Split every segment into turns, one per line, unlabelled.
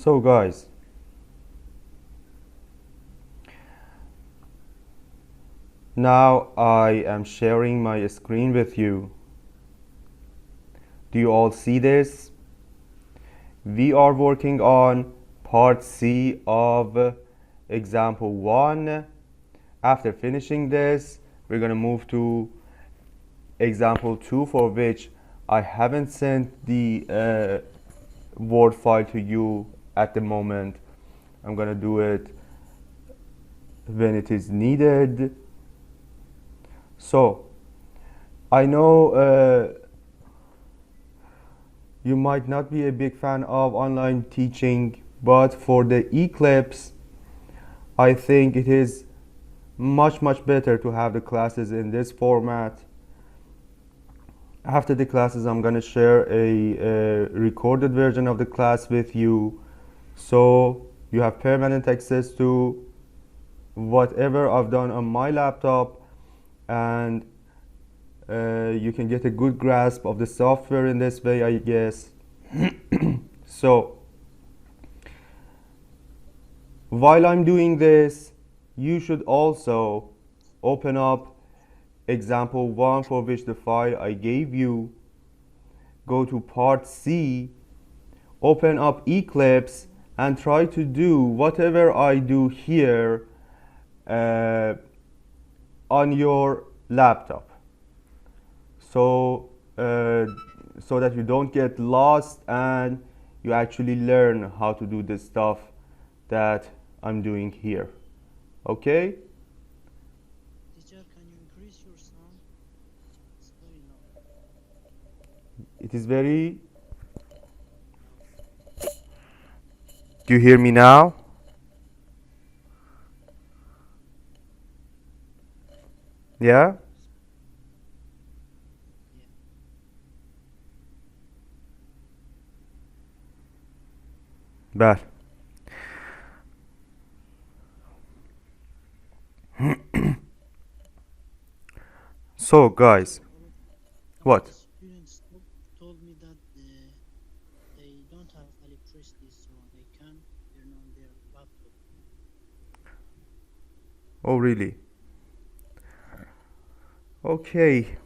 So guys, now I am sharing my screen with you. Do you all see this? We are working on part C of example 1. After finishing this, we're going to move to example 2, for which I haven't sent the Word file to you at the moment. I'm going to do it when it is needed. So I know you might not be a big fan of online teaching, but for the Eclipse, I think it is much better to have the classes in this format. After the classes, I'm gonna share a recorded version of the class with you, so you have permanent access to whatever I've done on my laptop, and you can get a good grasp of the software in this way, I guess. So while I'm doing this, you should also open up example 1, for which the file I gave you. Go to part C, open up Eclipse, and try to do whatever I do here on your laptop, so that you don't get lost and you actually learn how to do the stuff that I'm doing here. Okay?
Teacher, can you increase your sound? It's very loud.
It is very... Do you hear me now? Yeah?
Yeah.
Bad. So guys,
One of
what?
the students told me that they don't have electricity, so they can't turn on their laptop.
Oh really? Okay.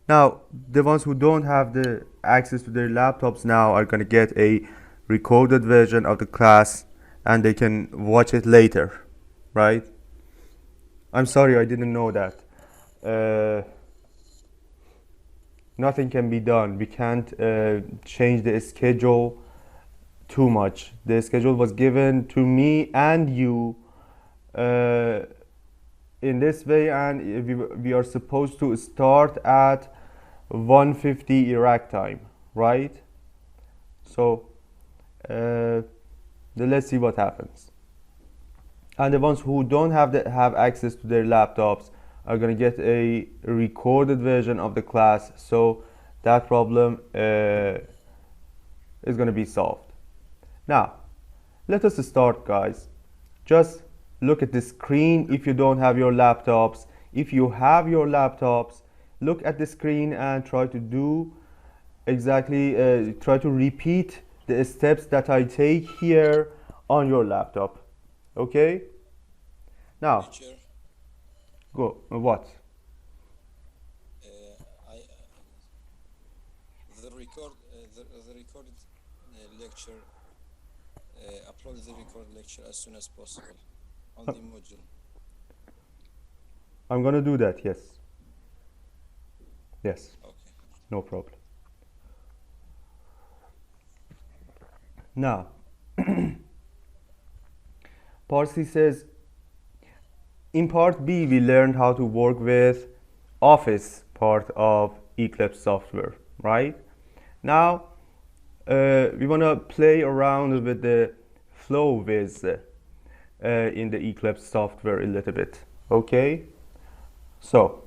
Now, the ones who don't have the access to their laptops now are gonna get a recorded version of the class, and they can watch it later, right? I'm sorry, I didn't know that. Nothing can be done. We can't change the schedule too much. The schedule was given to me and you uh, in this way, and we are supposed to start at 1:50 Iraq time, right? So let's see what happens. And the ones who don't have access to their laptops are going to get a recorded version of the class, so that problem is going to be solved. Now let us start, guys. Just look at the screen if you don't have your laptops. If you have your laptops, look at the screen and try to do exactly, try to repeat the steps that I take here on your laptop. Okay? Now,
Teacher,
go. What?
I the record the recorded lecture. Upload the recorded lecture as soon as possible on the module.
I'm gonna do that, yes. Yes,
Okay.
no problem. Now, Parsi says, in part B, we learned how to work with Office part of Eclipse software, right? Now, we want to play around with the flow viz in the Eclipse software a little bit, okay? So,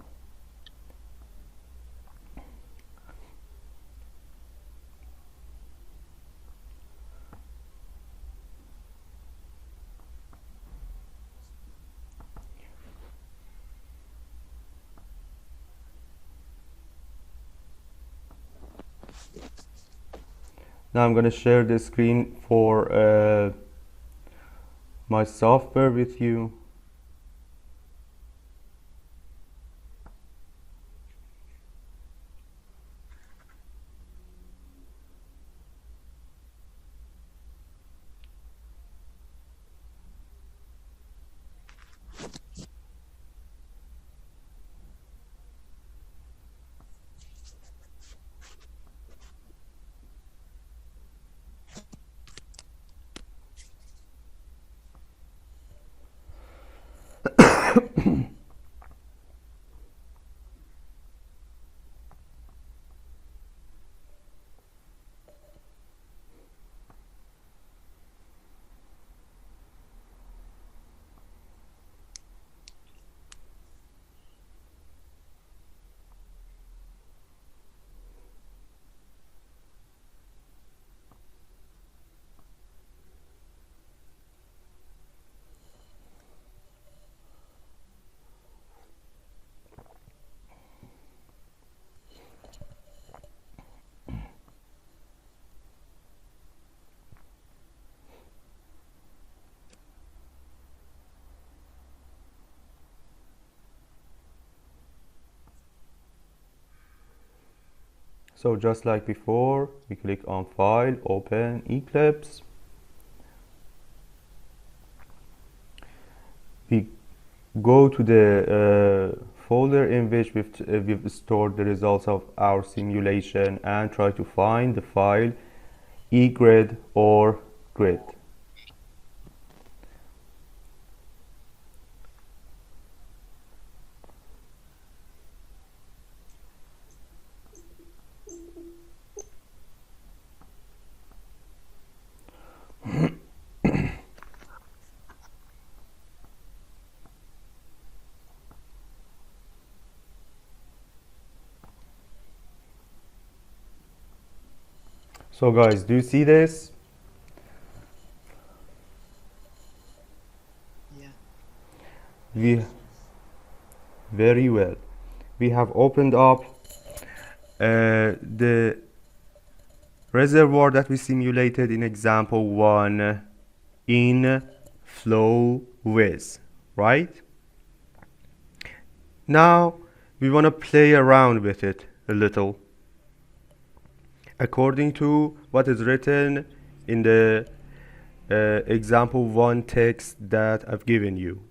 Now I'm going to share the screen for my software with you. So just like before, we click on File, Open Eclipse. We go to the folder in which we've stored the results of our simulation and try to find the file egrid or grid. So guys, do you see this?
Yeah.
We very well. We have opened up the reservoir that we simulated in example 1 in flow with, right? Now we want to play around with it a little according to what is written in the example 1 text that I've given you.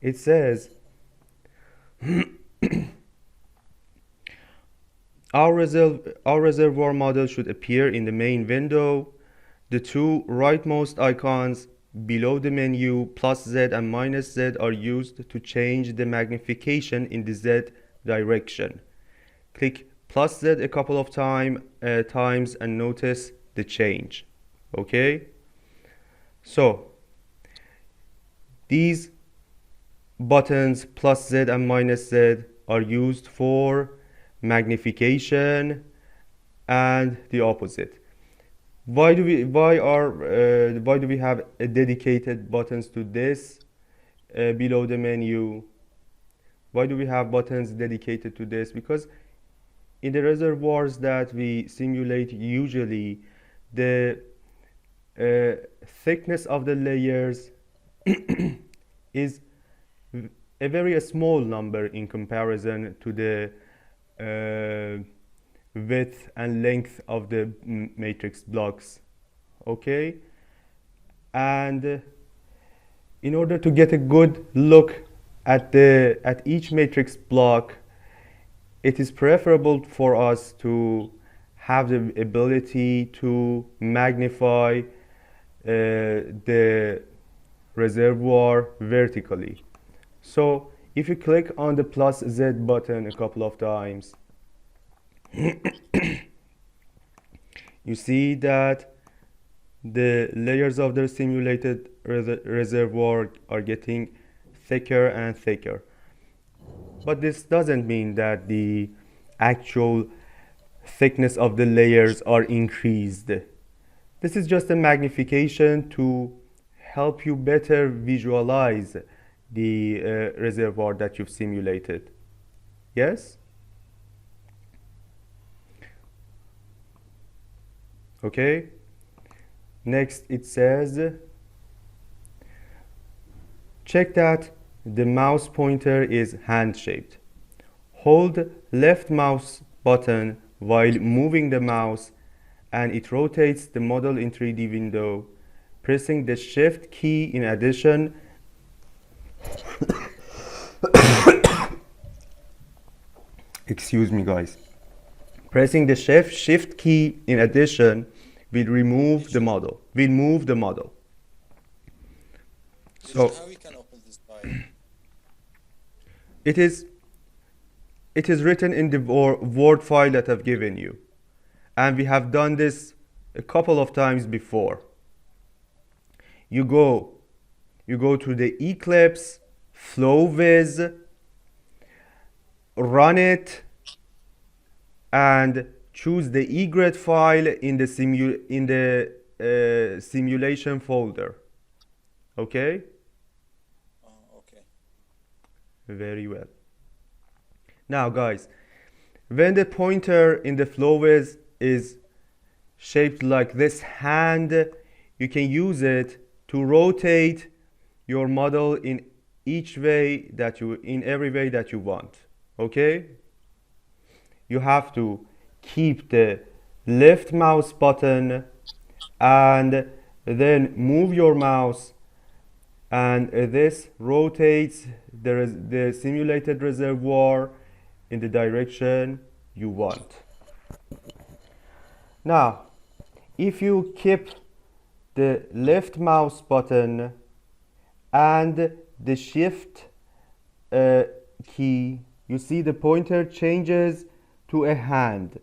It says our reservoir model should appear in the main window. The two rightmost icons below the menu, +Z and -Z, are used to change the magnification in the Z direction. Click +Z a couple of times and notice the change. Okay? So, these buttons +Z and -Z are used for magnification and the opposite. Why do we have dedicated buttons to this below the menu? Why do we have buttons dedicated to this? Because in the reservoirs that we simulate, usually the thickness of the layers is a very small number in comparison to the width and length of the matrix blocks. Okay, and in order to get a good look at each matrix block, it is preferable for us to have the ability to magnify the reservoir vertically. So if you click on the +Z button a couple of times, you see that the layers of the simulated reservoir are getting thicker and thicker. But this doesn't mean that the actual thickness of the layers are increased. This is just a magnification to help you better visualize the reservoir that you've simulated. Yes? Okay, next it says check that the mouse pointer is hand shaped. Hold left mouse button while moving the mouse and it rotates the model in 3D window. Pressing the shift key in addition excuse me guys. Pressing the shift key in addition will remove the model. Will move the model.
Teacher,
So
how we can open this file?
it is written in the Word file that I've given you. And we have done this a couple of times before. You go to the Eclipse, FlowWiz, run it, and choose the egret file in the simulation folder. Okay?
Okay.
Very well. Now guys, when the pointer in the FlowWiz is shaped like this hand, you can use it to rotate your model in every way that you want. Okay? You have to keep the left mouse button and then move your mouse, and this rotates the simulated reservoir in the direction you want. Now, if you keep the left mouse button and the shift key, you see the pointer changes to a hand.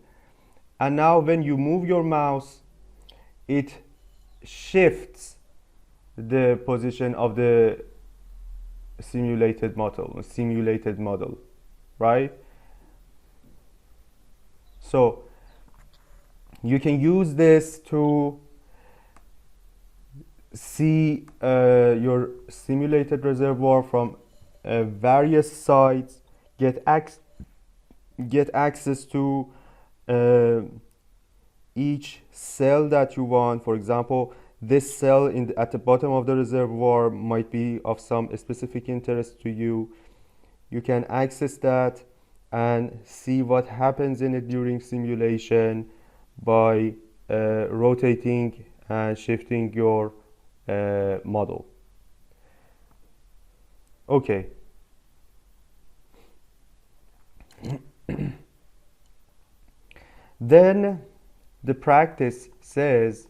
And now when you move your mouse, it shifts the position of the simulated model, right? So you can use this to see your simulated reservoir from various sides, get access to each cell that you want. For example, this cell at the bottom of the reservoir might be of some specific interest to you. You can access that and see what happens in it during simulation by rotating and shifting your model. Okay. Then the practice says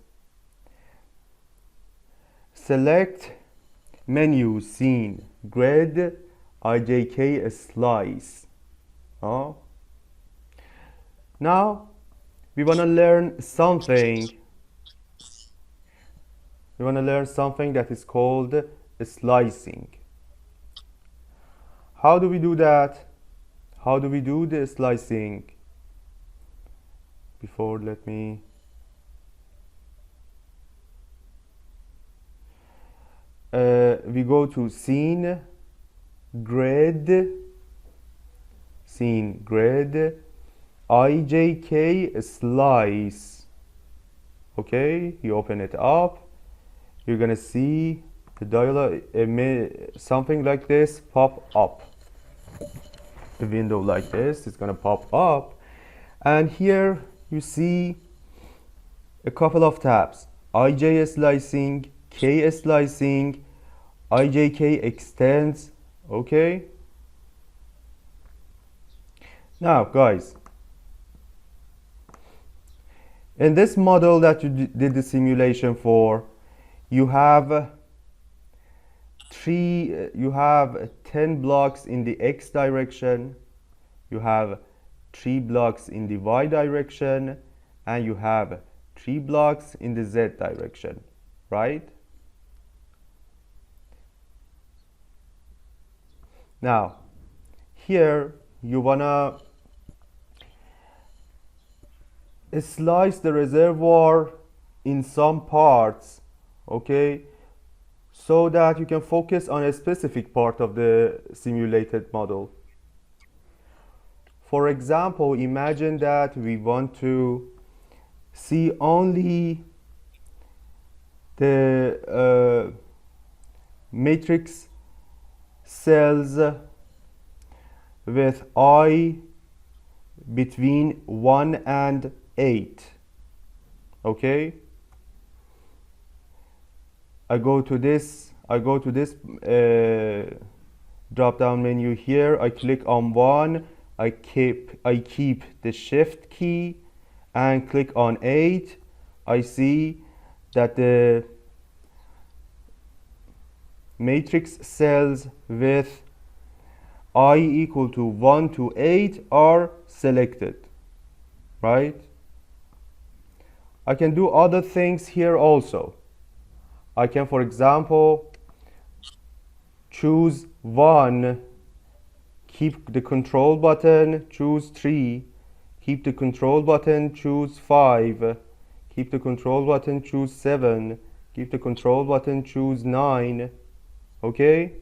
select menu scene grid IJK slice. Now we want to learn something. We want to learn something that is called slicing. How do we do that? How do we do the slicing? Before, let me we go to scene grid IJK slice. Okay, you open it up, you're gonna see the dialog, something like this pop up. A window like this is gonna pop up, and here you see a couple of tabs: IJ slicing, K slicing, IJK extends. Okay. Now guys, in this model that you did the simulation for, you have 10 blocks in the X direction, you have 3 blocks in the Y direction, and you have 3 blocks in the Z direction, right? Now, here you wanna slice the reservoir in some parts, okay, so that you can focus on a specific part of the simulated model. For example, imagine that we want to see only the matrix cells with I between 1 and 8. Okay, I go to this drop down menu here. I click on 1, I keep the shift key and click on 8. I see that the matrix cells with I equal to 1 to 8 are selected, right? I can do other things here also. I can, for example, choose 1, keep the control button, choose 3, keep the control button, choose 5, keep the control button, choose 7, keep the control button, choose 9. Okay?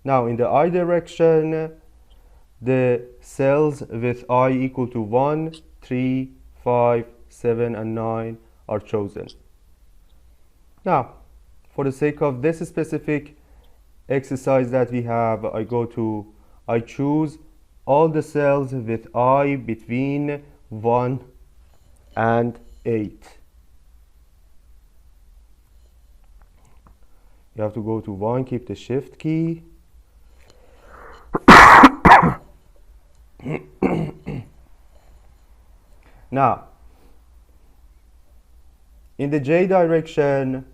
Now in the I direction, the cells with I equal to 1, 3, 5, 7, and 9 are chosen. Now, for the sake of this specific exercise that we have, I choose all the cells with I between 1 and 8. You have to go to 1, keep the shift key. Now, in the J direction,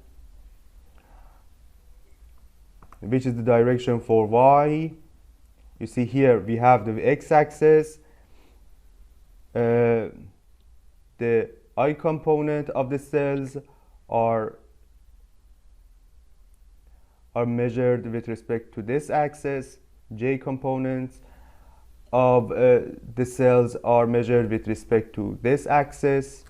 which is the direction for Y, you see here we have the x-axis, the I component of the cells are measured with respect to this axis. J components of the cells are measured with respect to this axis,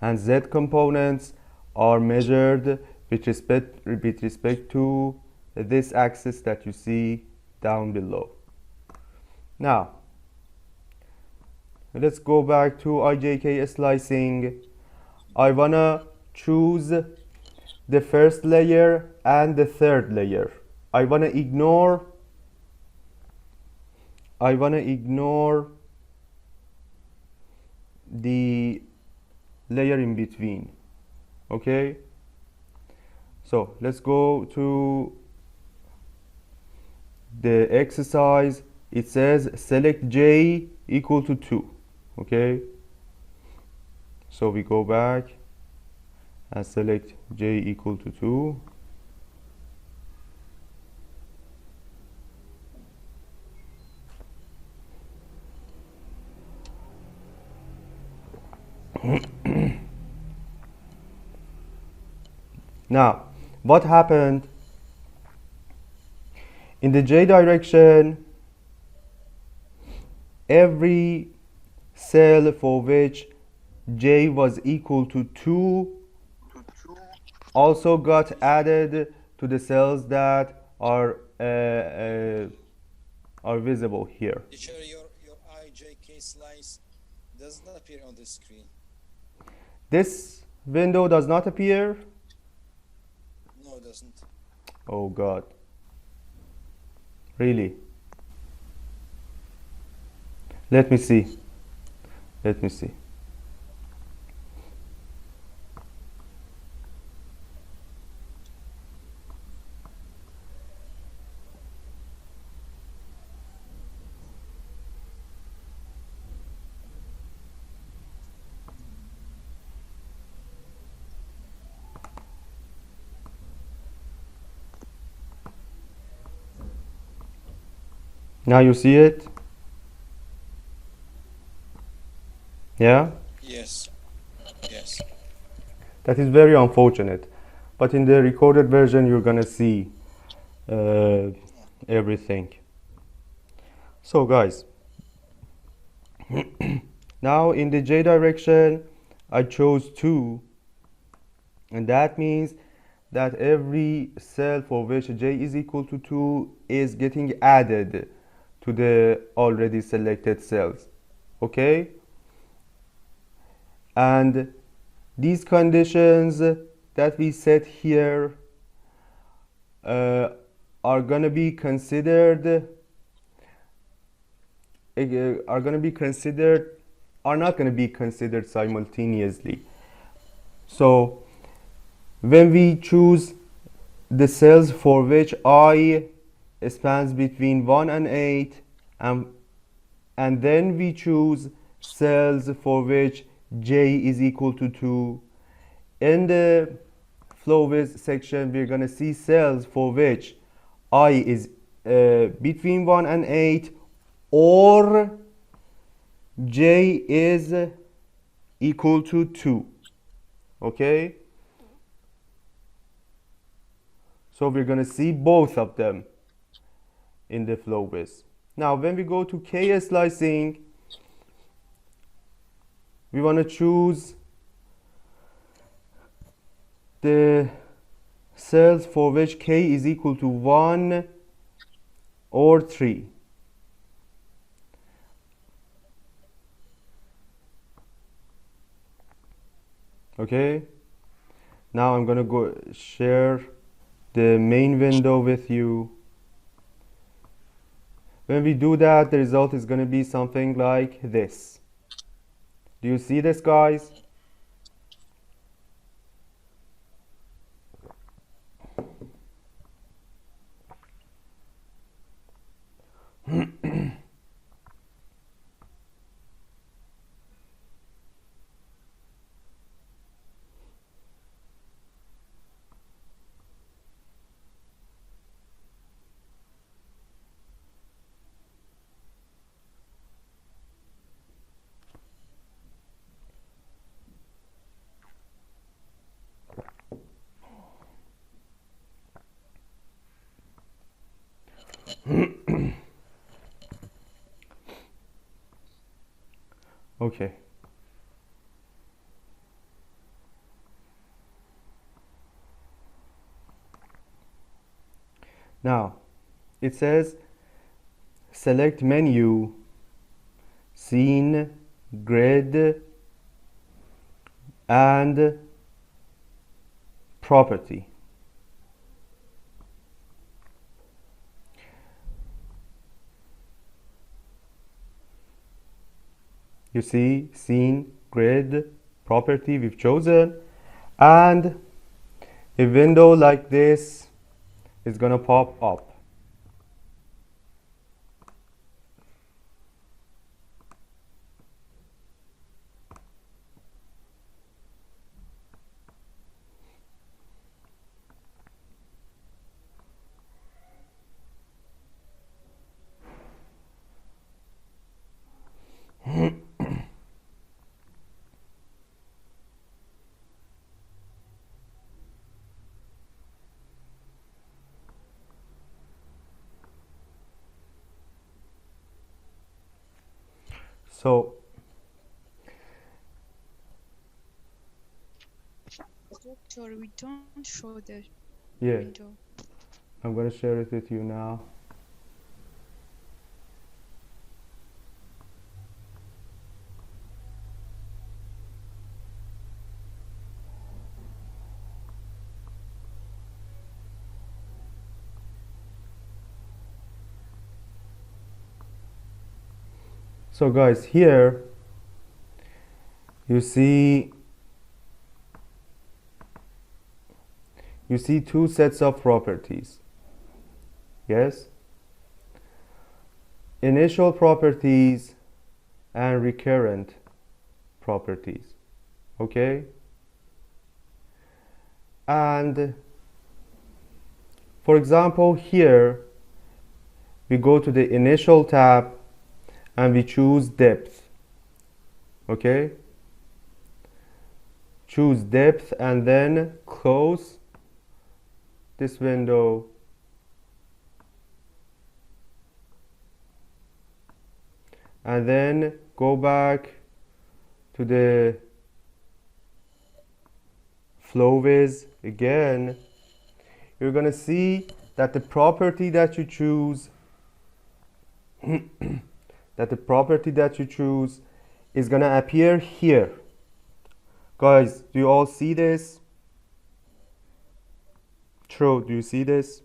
and Z components are measured with respect to this axis that you see down below. Now, let's go back to IJK slicing. I wanna choose the first layer and the third layer. I wanna ignore the layer in between. Okay, so let's go to the exercise. It says select J equal to 2. Okay, so we go back and select J equal to 2. Now, what happened in the J direction? Every cell for which J was equal to 2 also got added to the cells that are visible here.
Teacher, your IJK slice doesn't appear on the screen.
This window does not appear?
No, it doesn't.
Oh God. Really? Let me see. Let me see. Now you see it? Yeah?
Yes. Yes.
That is very unfortunate. But in the recorded version, you're gonna see everything. So guys, now in the J direction, I chose 2. And that means that every cell for which J is equal to 2 is getting added to the already selected cells. Okay? and these conditions that we set here are gonna be considered are not going to be considered simultaneously. So when we choose the cells for which I spans between 1 and 8, and then we choose cells for which j is equal to 2, in the flow with section we're going to see cells for which I is between 1 and 8, or j is equal to 2. Okay, so we're going to see both of them in the flow with. Now when we go to k slicing, we want to choose the cells for which k is equal to 1 or 3. Okay, now I'm gonna go share the main window with you. When we do that, the result is gonna be something like this. Do you see this, guys? Okay. Now it says select menu, scene, grid, and property. You see scene, grid, property we've chosen, and a window like this is gonna pop up. So
Doctor, we don't show the
yeah,
window.
I'm gonna share it with you now. So guys, here you see two sets of properties. Yes, initial properties and recurrent properties. Okay, and for example here we go to the initial tab and we choose depth. Okay, choose depth and then close this window, and then go back to the flow with again. You're gonna see that the property that you choose is gonna appear here Guys, do you all see this? True, do you see this?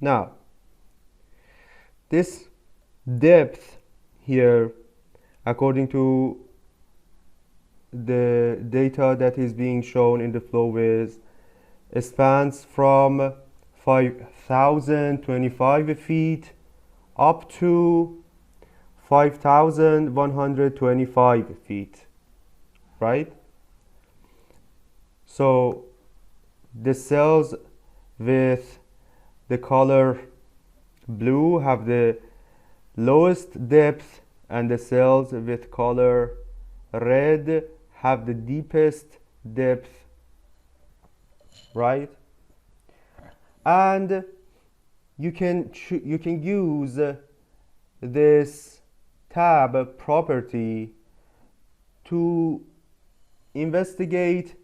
Now, this depth here, according to the data that is being shown in the flow with, spans from 5,025 feet up to 5,125 feet, right? So the cells with the color blue have the lowest depth, and the cells with color red have the deepest depth, right? And you can use this tab property to investigate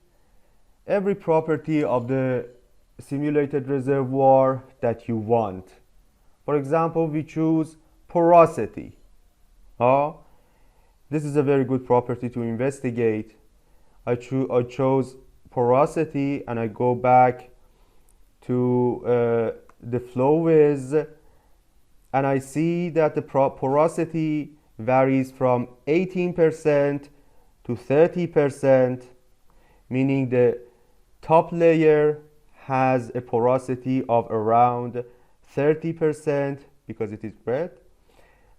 every property of the simulated reservoir that you want. For example, we choose porosity. This is a very good property to investigate. I chose porosity, and I go back to the flow with, and I see that the porosity varies from 18% to 30%, meaning the top layer has a porosity of around 30% because it is red,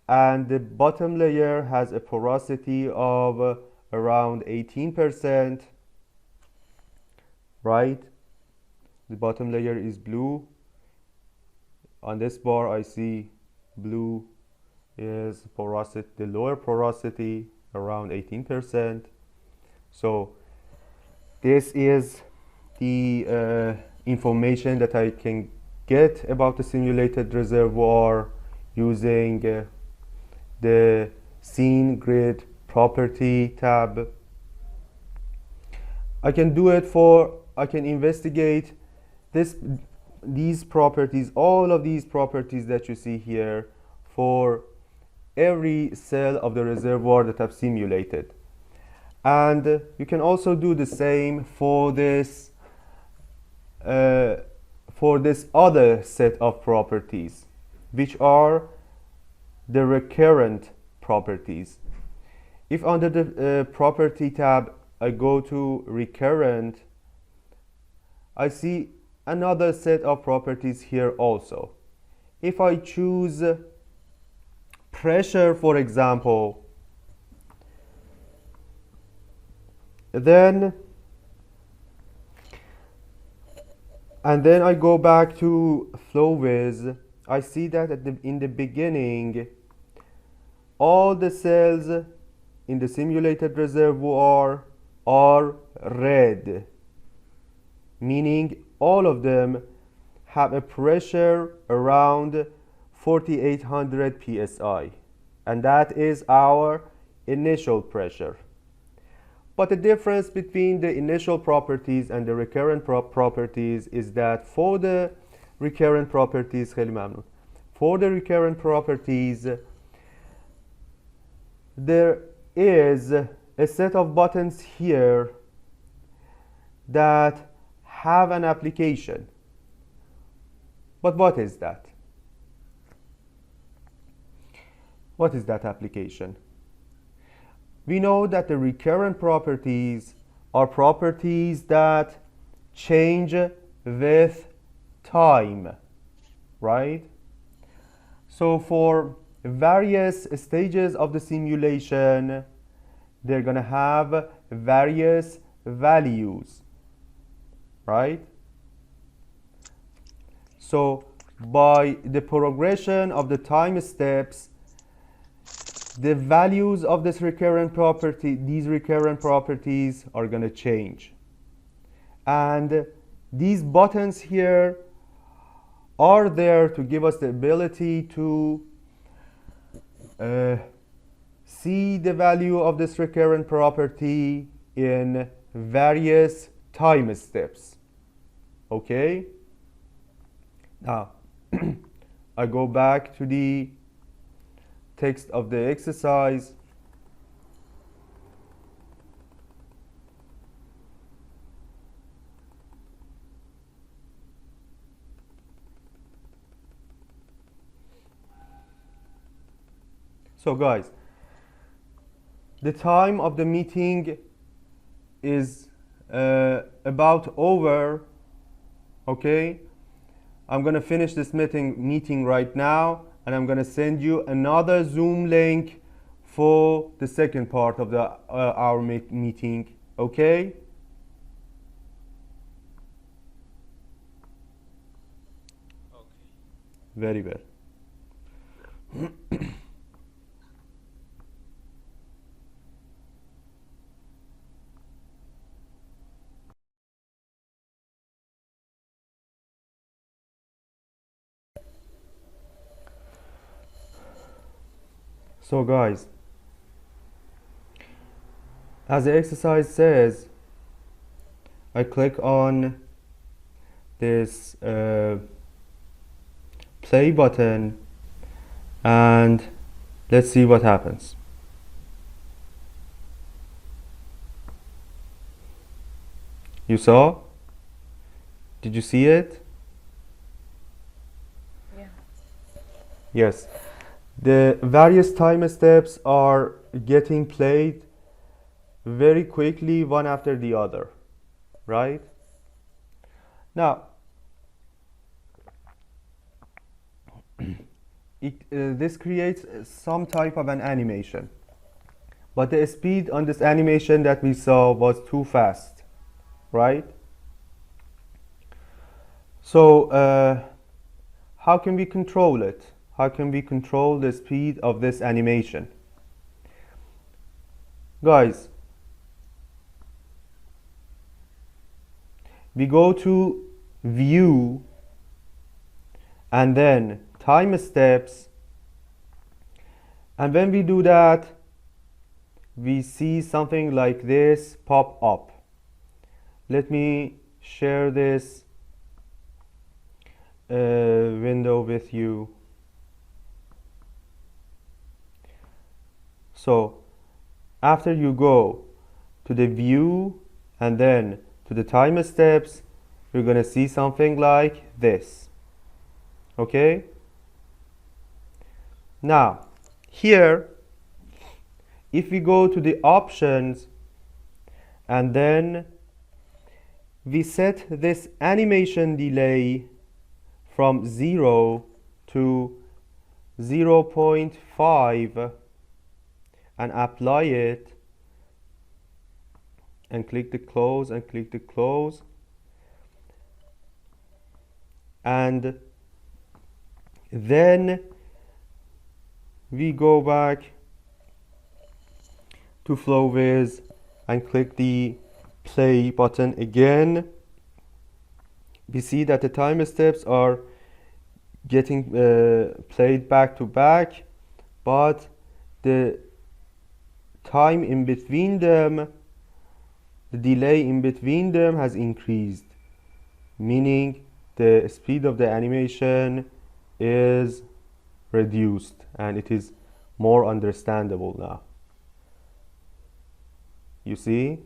and the bottom layer has a porosity of around 18%, right? The bottom layer is blue. On this bar I see blue is porosity, the lower porosity around 18%. So this is the information that I can get about the simulated reservoir using the scene grid property tab. I can investigate these properties, all of these properties that you see here, for every cell of the reservoir that I've simulated. And you can also do the same for this other set of properties, which are the recurrent properties. If under the property tab I go to recurrent, I see another set of properties here also. If I choose pressure, for example, then I go back to flow with, I see that in the beginning all the cells in the simulated reservoir are red, meaning all of them have a pressure around 4800 psi, and that is our initial pressure. But the difference between the initial properties and the recurrent properties is that for the recurrent properties, there is a set of buttons here that have an application. But what is that? What is that application? We know that the recurrent properties are properties that change with time, right? So for various stages of the simulation, they're going to have various values, right? So by the progression of the time steps, the values of these recurrent properties are going to change. And these buttons here are there to give us the ability to see the value of this recurrent property in various time steps. Okay? Now, I go back to the text of the exercise. So guys, the time of the meeting is about over. Okay, I'm gonna finish this meeting right now, and I'm gonna send you another Zoom link for the second part of the our meeting. Okay.
Okay.
Very well. So guys, as the exercise says, I click on this play button, and let's see what happens. You saw? Did you see it?
Yeah.
Yes. The various time steps are getting played very quickly, one after the other, right? Now, this creates some type of an animation, but the speed on this animation that we saw was too fast, right? So how can we control it? How can we control the speed of this animation? Guys, we go to view and then time steps, and when we do that, we see something like this pop up. Let me share this window with you. So after you go to the view and then to the time steps, you're gonna see something like this. Okay? Now here, if we go to the options and then we set this animation delay from 0 to 0.5 and apply it, and click the close and click the close, and then we go back to FlowWiz and click the play button again. We see that the time steps are getting played back to back, but the time in between them, the delay in between them has increased, meaning the speed of the animation is reduced and it is more understandable now. You see?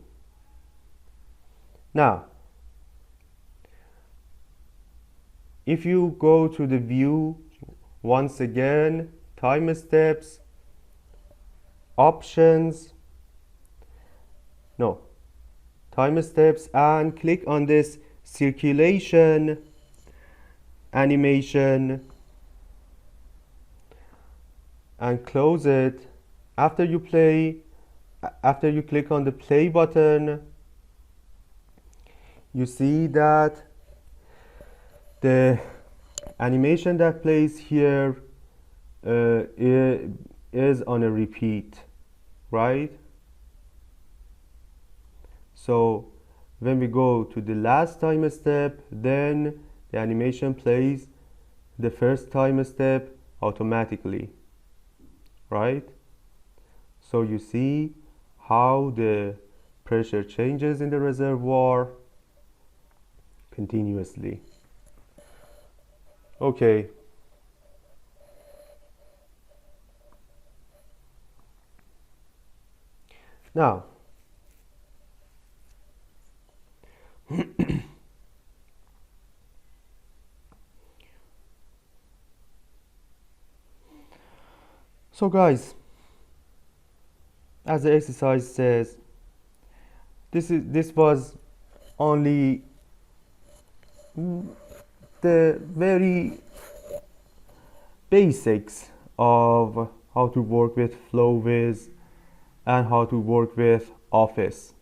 Now, if you go to the view once again, time steps, options, no, time steps, and click on this circulation animation and close it. After you click on the play button, you see that the animation that plays here is on a repeat, right? So when we go to the last time step, then the animation plays the first time step automatically, right? So you see how the pressure changes in the reservoir continuously. Okay, Now, so guys, as the exercise says, this was only the very basics of how to work with FlowWiz and how to work with Office.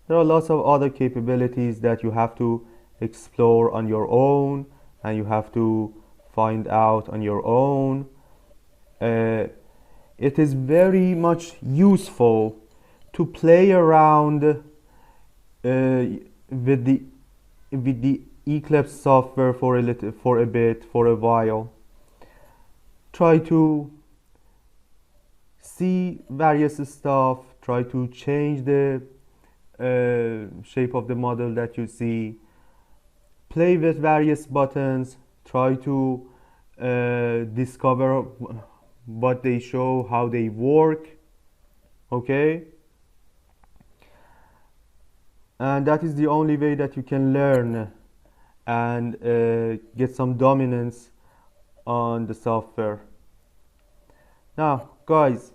There are lots of other capabilities that you have to explore on your own and you have to find out on your own. It is very much useful to play around with the Eclipse software for a while. Try to see various stuff, try to change the shape of the model that you see, play with various buttons, try to discover what they show, how they work, okay? And that is the only way that you can learn and get some dominance on the software. Now, guys,